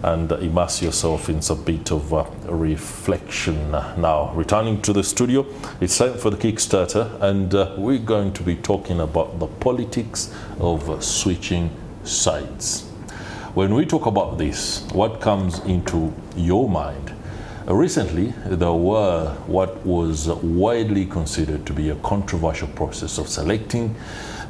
and immerse yourself in some bit of reflection. Now, returning to the studio, it's time for the Kickstarter, and we're going to be talking about the politics of switching sides. When we talk about this, what comes into your mind? Recently, there were what was widely considered to be a controversial process of selecting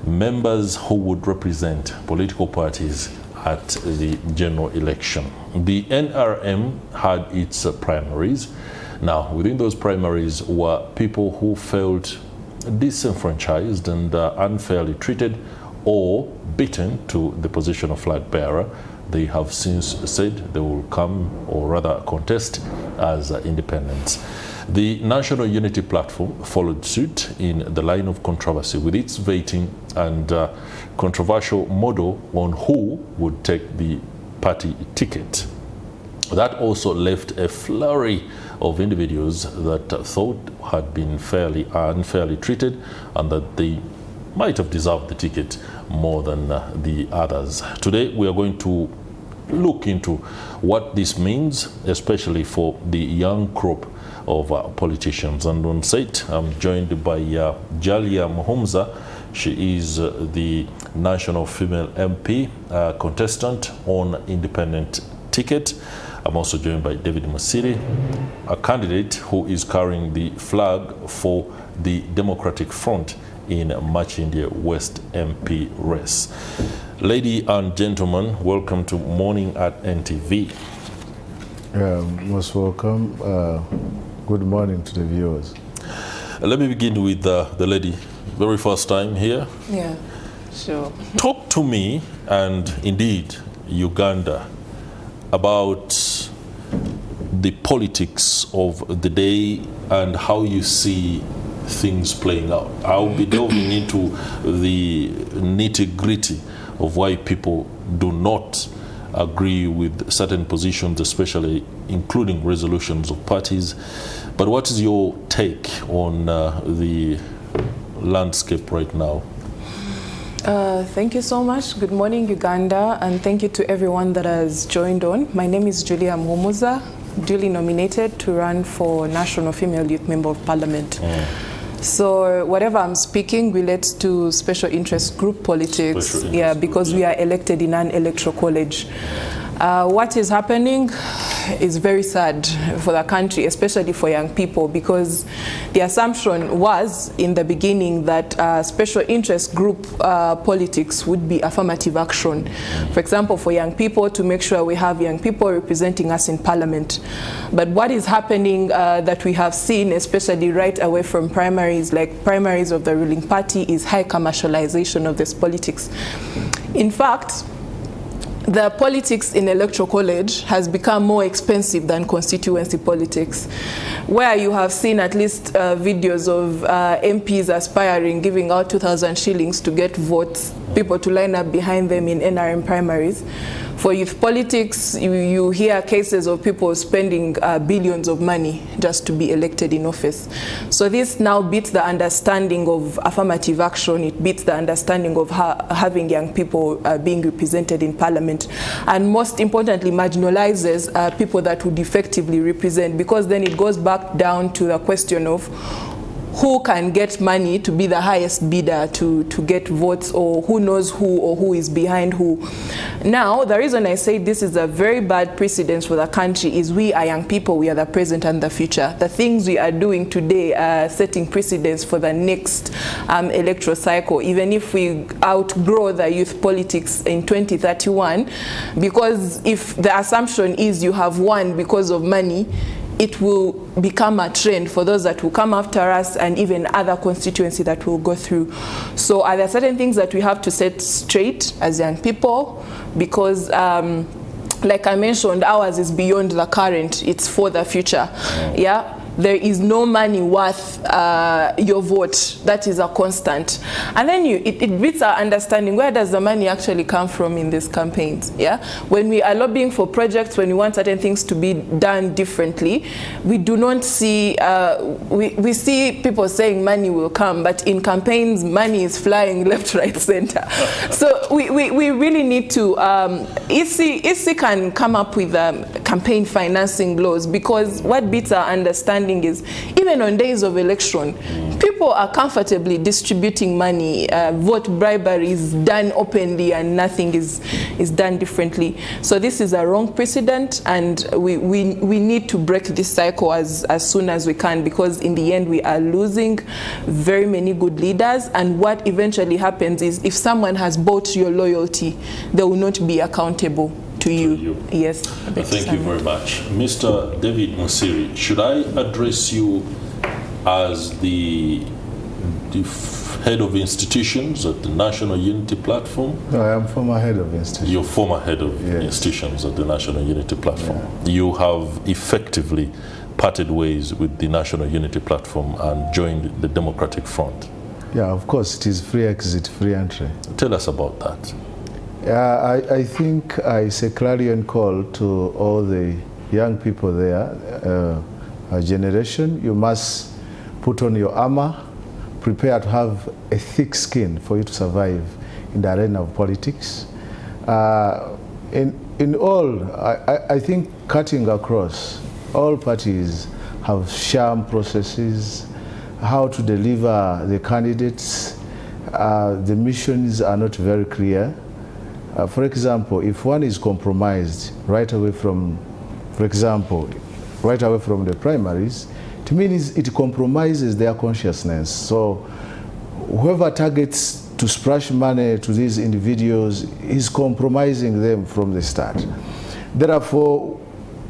members who would represent political parties at the general election. The NRM had its primaries. Now, within those primaries were people who felt disenfranchised and unfairly treated or beaten to the position of flag bearer. They have since said they will come, or rather contest, as independents. The National Unity Platform followed suit in the line of controversy with its vetting and controversial model on who would take the party ticket. That also left a flurry of individuals that thought had been unfairly treated and that they might have deserved the ticket more than the others. Today we are going to look into what this means, especially for the young crop of politicians. And on set, I'm joined by Jalia Muhumza. She is the National Female MP contestant on independent ticket. I'm also joined by David Musiri, a candidate who is carrying the flag for the Democratic Front in Machindia West MP race. Lady and gentlemen, welcome to Morning at NTV. Most welcome. Good morning to the viewers. Let me begin with the lady. Very first time here. Yeah, sure. Talk to me, and indeed Uganda, about the politics of the day and how you see things playing out. I'll be delving into the nitty-gritty of why people do not agree with certain positions, especially including resolutions of parties. But what is your take on the landscape right now? Thank you so much. Good morning, Uganda, and thank you to everyone that has joined on. My name is Julia Muhumuza, duly nominated to run for National Female Youth Member of Parliament. So whatever I'm speaking relates to special interest group politics, because we are elected in an electoral college. What is happening is very sad for the country, especially for young people, because the assumption was in the beginning that special interest group politics would be affirmative action. For example, for young people, to make sure we have young people representing us in parliament. But what is happening that we have seen, especially right away from primaries, like primaries of the ruling party, is high commercialization of this politics. In fact, the politics in electoral college has become more expensive than constituency politics, where you have seen at least videos of MPs aspiring, giving out 2,000 shillings to get votes, people to line up behind them in NRM primaries. For youth politics, you hear cases of people spending billions of money just to be elected in office. So this now beats the understanding of affirmative action. It beats the understanding of having young people being represented in parliament. And most importantly, marginalizes people that would effectively represent, because then it goes back down to the question of who can get money to be the highest bidder to get votes, or who knows who or who is behind who. Now, the reason I say this is a very bad precedent for the country is we are young people, we are the present and the future. The things we are doing today are setting precedents for the next electoral cycle, even if we outgrow the youth politics in 2031, because if the assumption is you have won because of money, it will become a trend for those that will come after us and even other constituencies that will go through. So are there certain things that we have to set straight as young people? Because like I mentioned, ours is beyond the current, it's for the future. Yeah. there is no money worth your vote. That is a constant. And then it beats our understanding, where does the money actually come from in these campaigns? Yeah, when we are lobbying for projects, when we want certain things to be done differently, we do not see, we see people saying money will come, but in campaigns, money is flying left, right, center. So we really need to, ISI can come up with campaign financing laws, because what beats our understanding is, even on days of election, people are comfortably distributing money. Vote bribery is done openly and nothing is done differently. So this is a wrong precedent, and we need to break this cycle as soon as we can, because in the end we are losing very many good leaders, and what eventually happens is, if someone has bought your loyalty, they will not be accountable to you. Yes. Thank you very much. Mr. David Musiri, should I address you as the head of institutions at the National Unity Platform? No, I am former head of institutions. You're former head of institutions at the National Unity Platform. Yeah. You have effectively parted ways with the National Unity Platform and joined the Democratic Front. Yeah, of course, it is free exit, free entry. Tell us about that. I think it's a clarion call to all the young people there, our generation. You must put on your armor, prepare to have a thick skin for you to survive in the arena of politics. In all, I think cutting across, all parties have sham processes, how to deliver the candidates. The missions are not very clear. For example, if one is compromised right away from, for example, right away from the primaries, to me it compromises their consciousness. So whoever targets to splash money to these individuals is compromising them from the start. Therefore,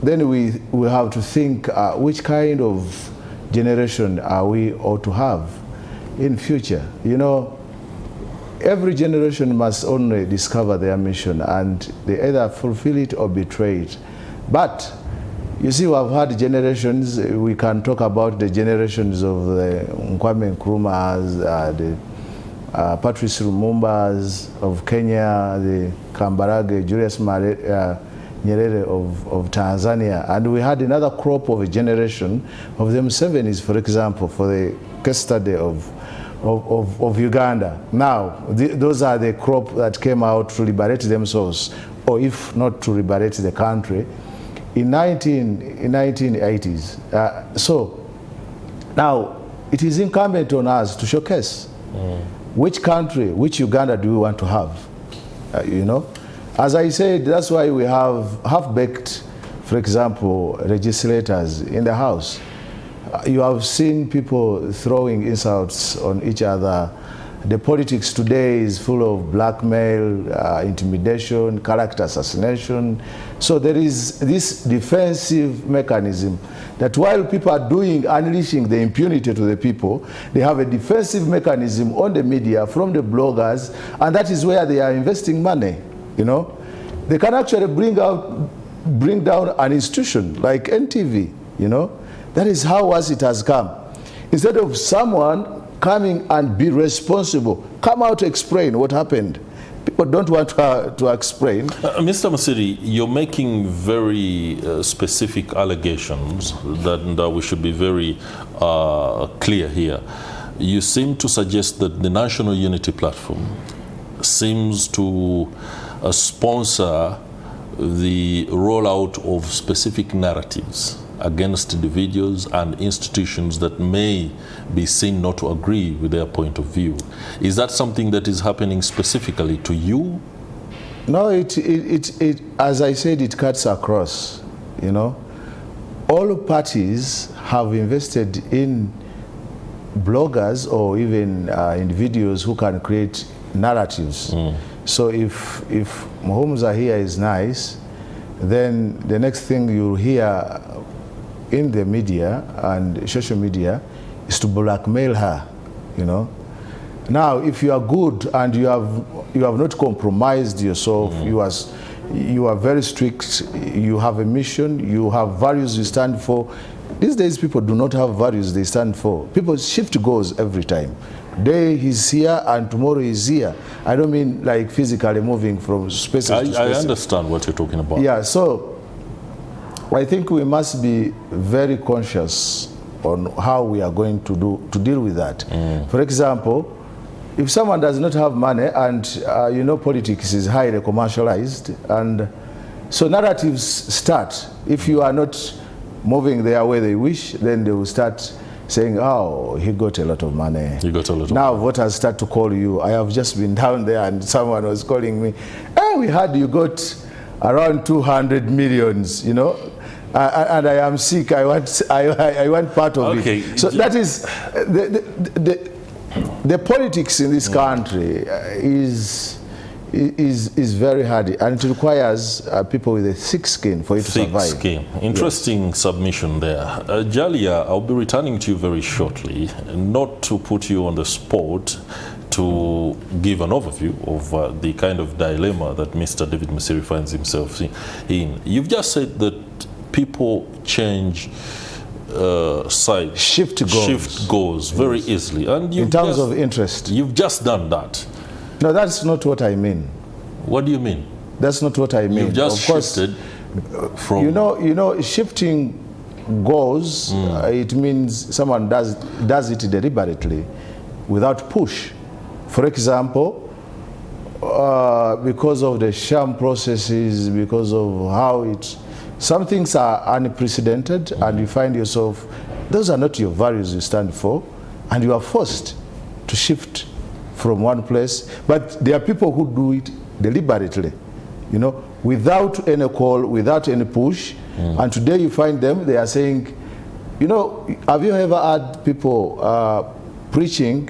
then we have to think which kind of generation are we ought to have in future. You know, every generation must only discover their mission, and they either fulfill it or betray it. But you see, we have had generations. We can talk about the generations of the Kwame Nkrumahs, the Patrice Lumumbas of Kenya, the Kambarage, Julius Nyerere of Tanzania, and we had another crop of a generation of them 70s, for example, for the case study of Uganda. Now, those are the crop that came out to liberate themselves, or if not to liberate the country, in 1980s. So now it is incumbent on us to showcase which country, which Uganda do we want to have. You know, as I said, that's why we have half-baked, for example, legislators in the House. You have seen people throwing insults on each other. The politics today is full of blackmail, intimidation, character assassination. So there is this defensive mechanism that while people are unleashing the impunity to the people, they have a defensive mechanism on the media from the bloggers, and that is where they are investing money. You know, they can actually bring down an institution like NTV. You know, that is how worse it has come. Instead of someone coming and be responsible, come out to explain what happened. People don't want to explain. Mr. Musiri, you're making very specific allegations that we should be very clear here. You seem to suggest that the National Unity Platform seems to sponsor the rollout of specific narratives against individuals and institutions that may be seen not to agree with their point of view. Is that something that is happening specifically to you? No, it as I said, it cuts across. You know, all parties have invested in bloggers or even individuals who can create narratives. So if Muhumuza here is nice, then the next thing you'll hear in the media and social media is to blackmail her, you know. Now, if you are good and you have not compromised yourself, you are very strict, you have a mission, you have values you stand for. These days people do not have values they stand for. People shift goals every time. Today he's here and tomorrow he's here. I don't mean like physically moving from spaces to spaces. I understand what you're talking about. Yeah, so I think we must be very conscious on how we are going to deal with that. For example, if someone does not have money and you know politics is highly commercialized, and so narratives start. If you are not moving their way they wish, then they will start saying, oh, he got a lot of money. He got a lot of now money. voters start to call you. I have just been down there and someone was calling me, hey, we heard you got around 200 millions, you know, and I am sick. I want part of it. So that is the politics in this country is very hard, and it requires people with a thick skin for it to survive. Thick skin. Interesting submission there. Jalia, I'll be returning to you very shortly, not to put you on the spot, to give an overview of the kind of dilemma that Mr. David Musiri finds himself in. You've just said that people change sides, shift goals very easily, and in terms of interest. You've just done that. No, that's not what I mean. What do you mean? That's not what I mean. You've just shifted from... You know, shifting goals, it means someone does it deliberately, without push. For example, because of the sham processes, because of how some things are unprecedented, and you find yourself, those are not your values you stand for, and you are forced to shift from one place. But there are people who do it deliberately, you know, without any call, without any push. And today you find them, they are saying, you know, have you ever had people preaching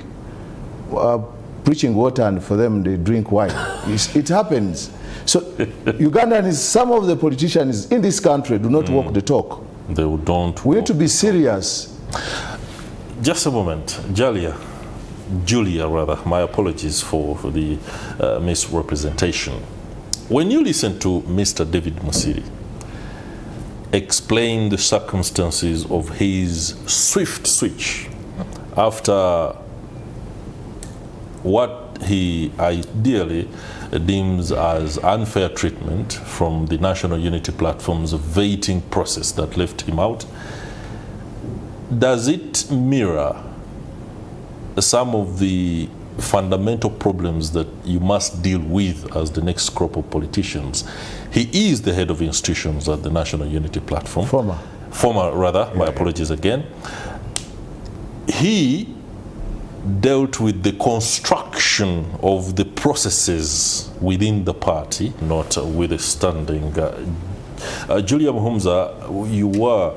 water, and for them they drink wine? It happens. So Ugandans, some of the politicians in this country do not walk the talk. They don't. We need to be serious. Just a moment, Julia, my apologies for the misrepresentation. When you listen to Mr. David Musiri explain the circumstances of his swift switch after what he ideally deems as unfair treatment from the National Unity Platform's vetting process that left him out, does it mirror some of the fundamental problems that you must deal with as the next crop of politicians? He is the head of institutions at the National Unity Platform. Former, rather, my apologies again. He dealt with the construction of the processes within the party, not withstanding. Julia Muhumza, you were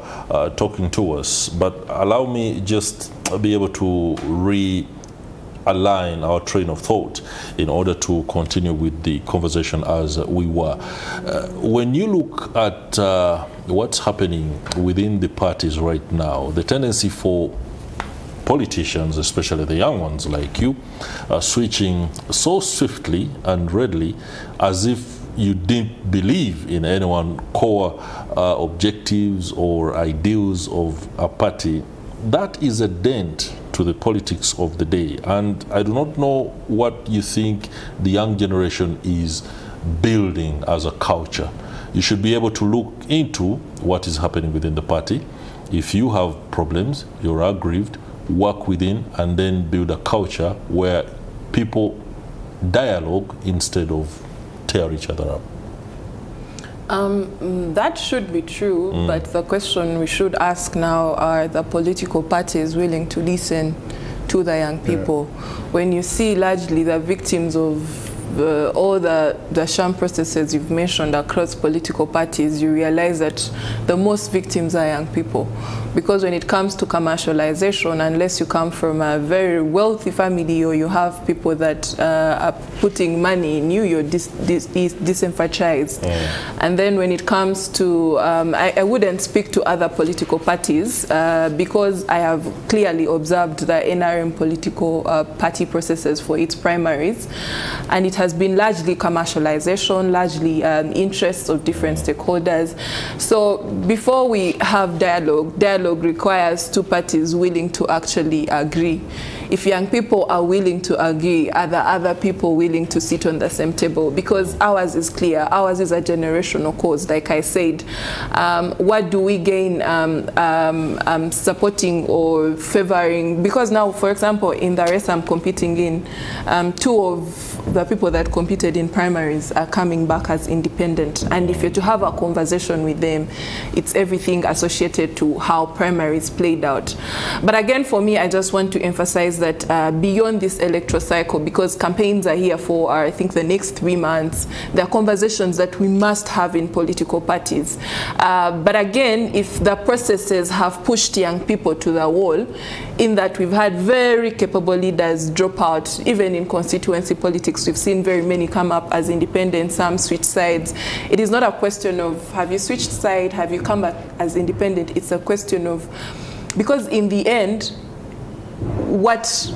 talking to us, but allow me just be able to realign our train of thought in order to continue with the conversation as we were. When you look at what's happening within the parties right now, the tendency for politicians, especially the young ones like you, are switching so swiftly and readily as if you didn't believe in anyone core objectives or ideals of a party. That is a dent to the politics of the day, and I do not know what you think the young generation is building as a culture. You should be able to look into what is happening within the party. If you have problems, you're aggrieved, work within, and then build a culture where people dialogue instead of tear each other up. That should be true, but the question we should ask now, are the political parties willing to listen to the young people? When you see largely the victims of all the sham processes you've mentioned across political parties, you realize that the most victims are young people. Because when it comes to commercialization, unless you come from a very wealthy family or you have people that are putting money in you, you're disenfranchised. And then when it comes to, I wouldn't speak to other political parties because I have clearly observed the NRM political party processes for its primaries, and it has has been largely commercialization, largely interests of different stakeholders. So before we have dialogue requires two parties willing to actually agree. If young people are willing to agree, are the other people willing to sit on the same table? Because ours is clear. Ours is a generational cause, like I said. What do we gain supporting or favoring? Because now, for example, in the race I'm competing in, two of the people that competed in primaries are coming back as independent. And if you're to have a conversation with them, it's everything associated to how primaries played out. But again, for me, I just want to emphasize that beyond this electoral cycle, because campaigns are here for, I think, the next 3 months, there are conversations that we must have in political parties. But again, if the processes have pushed young people to the wall, in that we've had very capable leaders drop out, even in constituency politics, we've seen very many come up as independent, some switch sides. It is not a question of, have you switched side, have you come back as independent? It's a question of, because in the end, what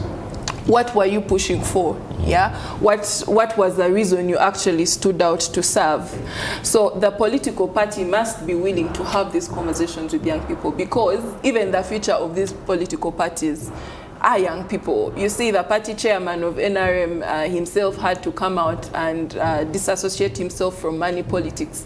were you pushing for? Yeah, what was the reason you actually stood out to serve? So the political party must be willing to have these conversations with young people, because even the future of these political parties are young people. You see, the party chairman of NRM himself had to come out and disassociate himself from money politics.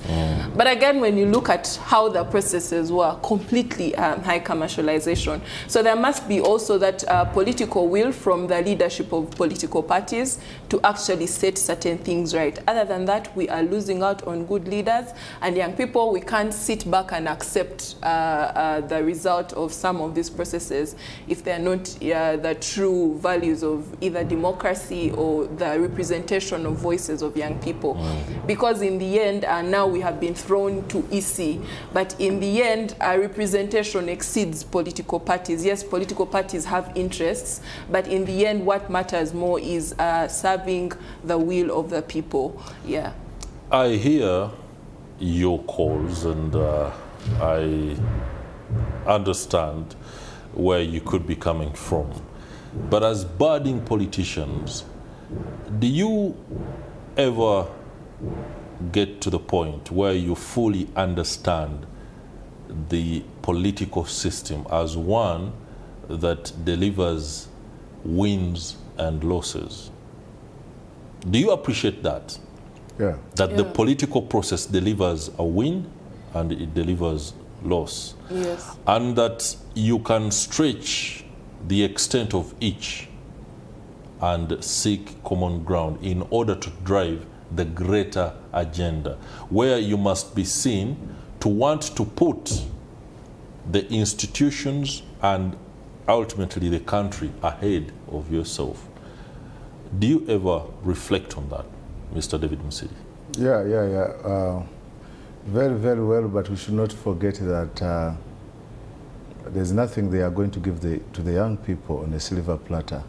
But again, when you look at how the processes were, completely high commercialization. So there must be also that political will from the leadership of political parties to actually set certain things right. Other than that, we are losing out on good leaders, and young people, we can't sit back and accept the result of some of these processes if they're not the true values of either democracy or the representation of voices of young people. Because in the end, now we have been thrown to EC, but in the end, representation exceeds political parties. Yes, political parties have interests, but in the end, what matters more is serving the will of the people. Yeah. I hear your calls, and I understand where you could be coming from. But as budding politicians, do you ever get to the point where you fully understand the political system as one that delivers wins and losses? Do you appreciate that? Yeah. That the political process delivers a win and it delivers loss. Yes. And that you can stretch the extent of each and seek common ground in order to drive the greater agenda, where you must be seen to want to put the institutions and ultimately the country ahead of yourself. Do you ever reflect on that, Mr. David Musili? Yeah. Very, very well, but we should not forget that there's nothing they are going to give to the young people on a silver platter.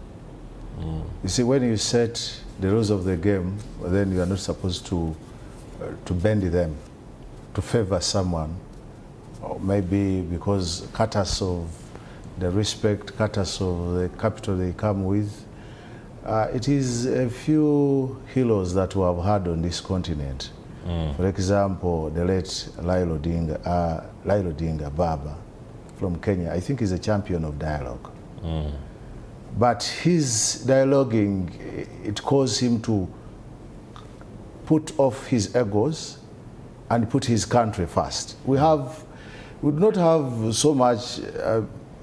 You see, when you set the rules of the game, then you are not supposed to bend them, to favor someone, or maybe because cutters of the respect, cutters of the capital they come with. It is a few heroes that we have had on this continent. For example, the late Raila Odinga Baba from Kenya, I think he's a champion of dialogue. But his dialoguing, it caused him to put off his egos and put his country first. We would not have so much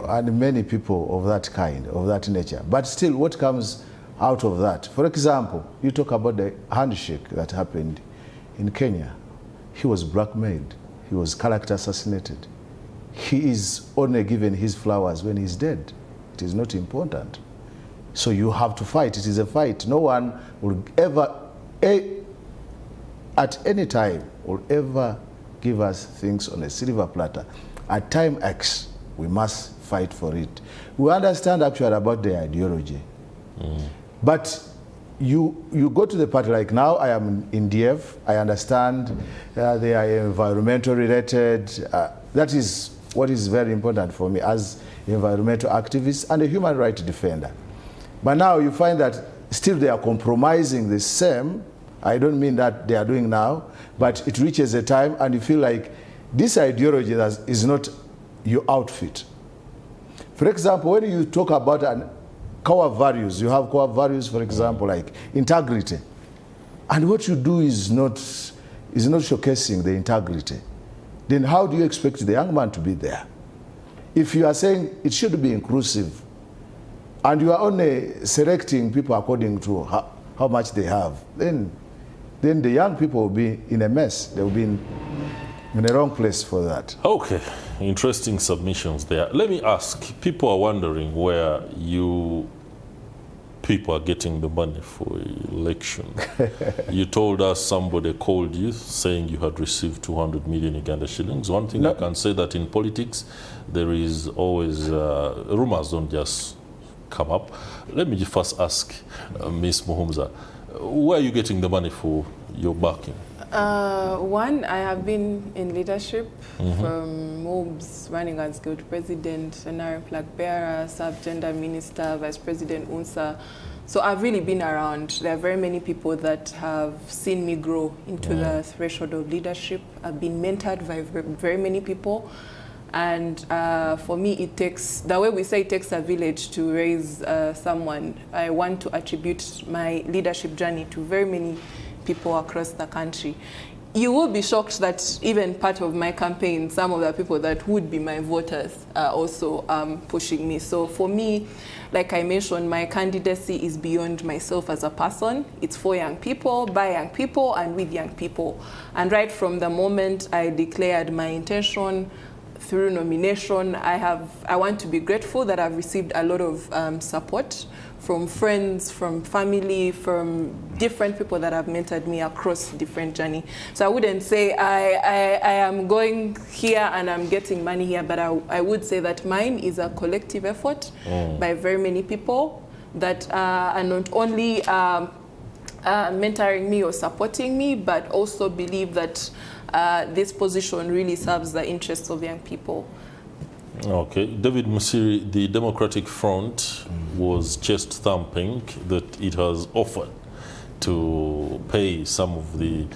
and many people of that kind, of that nature. But still, what comes out of that? For example, you talk about the handshake that happened in Kenya. He was blackmailed. He was character assassinated. He is only given his flowers when he's dead. It is not important. So you have to fight. It is a fight. No one will ever, at any time, will ever give us things on a silver platter. At time X, we must fight for it. We understand actually about the ideology. But you go to the party, like now I am in DF, I understand they are environmental related. That is what is very important for me as environmental activist and a human rights defender. But now you find that still they are compromising the same. I don't mean that they are doing now, but it reaches a time and you feel like this ideology is not your outfit. For example, when you talk about core values, you have core values, for example, like integrity. And what you do is not showcasing the integrity. Then how do you expect the young man to be there? If you are saying it should be inclusive, and you are only selecting people according to how much they have, then the young people will be in a mess. They will be in the wrong place for that. Okay, interesting submissions there. Let me ask, people are wondering where you people are getting the money for election. You told us somebody called you saying you had received 200 million Uganda shillings. One thing I can say that in politics, there is always, rumors don't just come up. Let me first ask Ms. Muhumuza, where are you getting the money for your backing? One, I have been in leadership from MOBS, running as guild president, NRM flag bearer, sub-gender minister, vice president UNSA. So I've really been around. There are very many people that have seen me grow into the threshold of leadership. I've been mentored by very many people. And for me, it takes, the way we say it takes a village to raise someone. I want to attribute my leadership journey to very many people across the country. You will be shocked that even part of my campaign, some of the people that would be my voters are also pushing me. So for me, like I mentioned, my candidacy is beyond myself as a person. It's for young people, by young people, and with young people. And right from the moment I declared my intention through nomination, I want to be grateful that I've received a lot of support from friends, from family, from different people that have mentored me across different journey. So I wouldn't say I am going here and I'm getting money here, but I would say that mine is a collective effort by very many people that are not only mentoring me or supporting me, but also believe that this position really serves the interests of young people. Okay, David Musiri, the Democratic Front was chest thumping that it has offered to pay some of the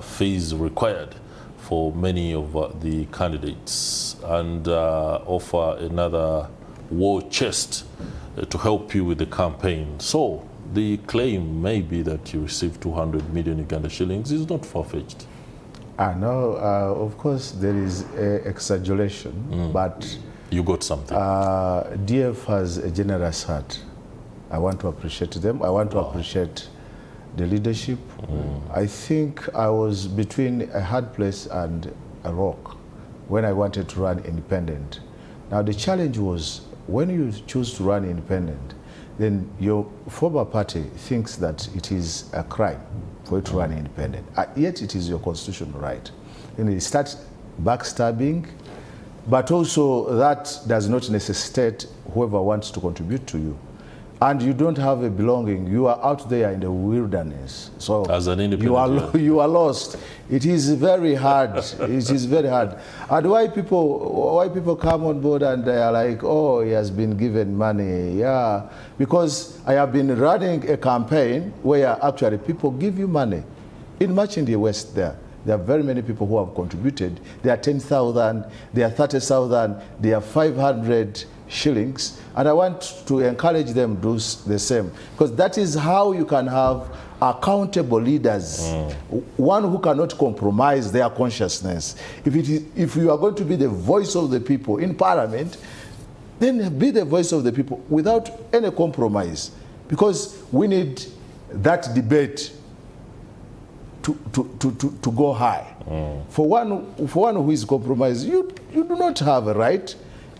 fees required for many of the candidates and offer another war chest to help you with the campaign. So the claim may be that you received 200 million Uganda shillings is not far-fetched. No, of course there is exaggeration, but you got something. DF has a generous heart. I want to appreciate them. I want to appreciate the leadership. I think I was between a hard place and a rock when I wanted to run independent. Now the challenge was when you choose to run independent, then your former party thinks that it is a crime for you to run independent. Yet it is your constitutional right. And you start backstabbing, but also that does not necessitate whoever wants to contribute to you. And you don't have a belonging. You are out there in the wilderness. So as an independent, you are lost. It is very hard. It is very hard. And why people come on board and they are like, oh, he has been given money. Yeah, because I have been running a campaign where actually people give you money. Much in the West there are very many people who have contributed. There are 10,000, there are 30,000, there are 500 shillings, and I want to encourage them to do the same, because that is how you can have accountable leaders, one who cannot compromise their consciousness. If you are going to be the voice of the people in Parliament, then be the voice of the people without any compromise, because we need that debate to go high. For one who is compromised, you do not have a right,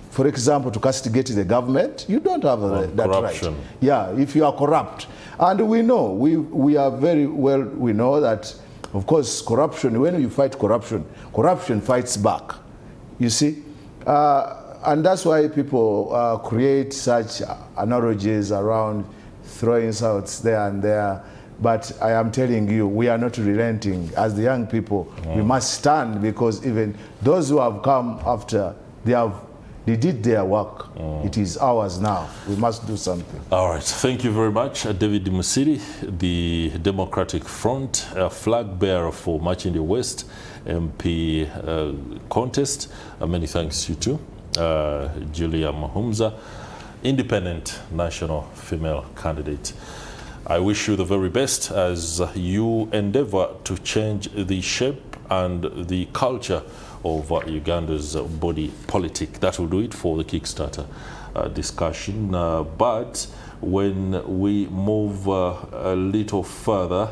for example, to castigate the government. You don't have that right. Yeah, if you are corrupt. And we know, we are very well, we know that, of course, corruption, when you fight corruption, corruption fights back. You see? And that's why people create such analogies around throwing insults there and there. But I am telling you, we are not relenting. As the young people, we must stand, because even those who have come after, they have They did their work. It is ours now. We must do something. All right. Thank you very much, David Musiri, the Democratic Front flag bearer for March in the West MP contest. Many thanks to you too. Julia Mahumza, independent national female candidate. I wish you the very best as you endeavor to change the shape and the culture of Uganda's body politic. That will do it for the Kickstarter discussion. But when we move a little further